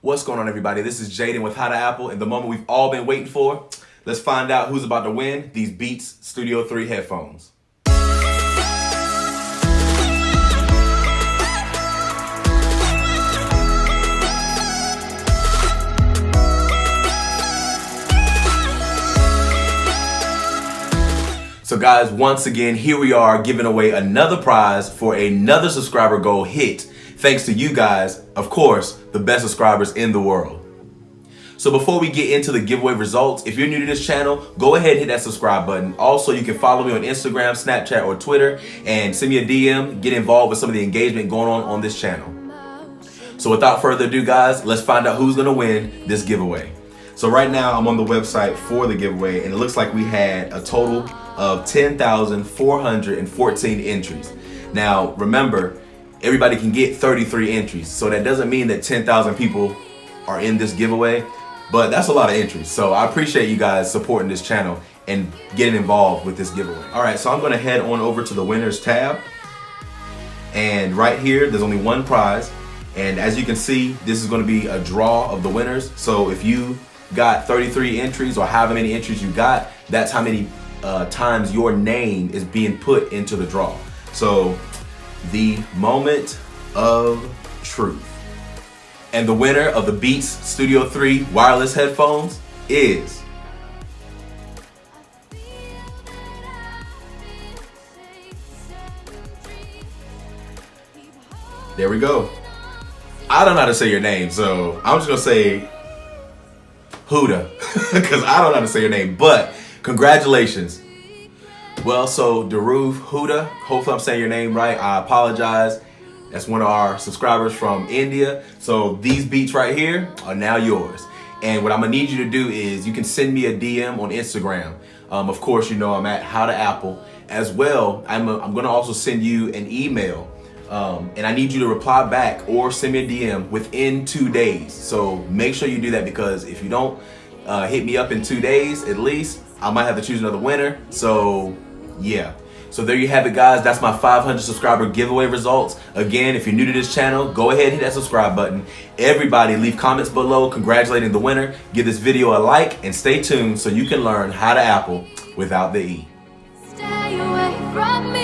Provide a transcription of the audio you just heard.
What's going on, everybody? This is Jaden with How to Apple, and the moment we've all been waiting for. Let's find out who's about to win these Beats Studio 3 headphones. So guys, once again, here we are giving away another prize for another subscriber goal hit. Thanks to you guys, of course, the best subscribers in the world. So before we get into the giveaway results, if you're new to this channel, go ahead and hit that subscribe button. Also, you can follow me on Instagram, Snapchat, or Twitter, and send me a DM, get involved with some of the engagement going on this channel. So without further ado, guys, let's find out who's gonna win this giveaway. So right now, I'm on the website for the giveaway, and it looks like we had a total of 10,414 entries. Now, remember, everybody can get 33 entries, so that doesn't mean that 10,000 people are in this giveaway, but that's a lot of entries. So I appreciate you guys supporting this channel and getting involved with this giveaway. All right, so I'm gonna head on over to the winners tab, and right here, there's only one prize, and as you can see, this is gonna be a draw of the winners. So if you got 33 entries or however many entries you got, that's how many times your name is being put into the draw. So the moment of truth. And the winner of the Beats Studio 3 wireless headphones is there we go. I don't know how to say your name, so I'm just gonna say Huda, because I don't know how to say your name, but congratulations. Well, so Daruv Huda, hopefully I'm saying your name right. I apologize. That's one of our subscribers from India. So these beats right here are now yours. And what I'm gonna need you to do is you can send me a DM on Instagram. Of course, you know I'm at How to Apple. As well, I'm gonna also send you an email. And I need you to reply back or send me a DM within 2 days. So make sure you do that, because if you don't hit me up in 2 days at least, I might have to choose another winner. So yeah. So there you have it, guys. That's my 500 subscriber giveaway results. Again, if you're new to this channel, go ahead and hit that subscribe button. Everybody leave comments below congratulating the winner. Give this video a like and stay tuned so you can learn how to Apple without the E. Stay away from me.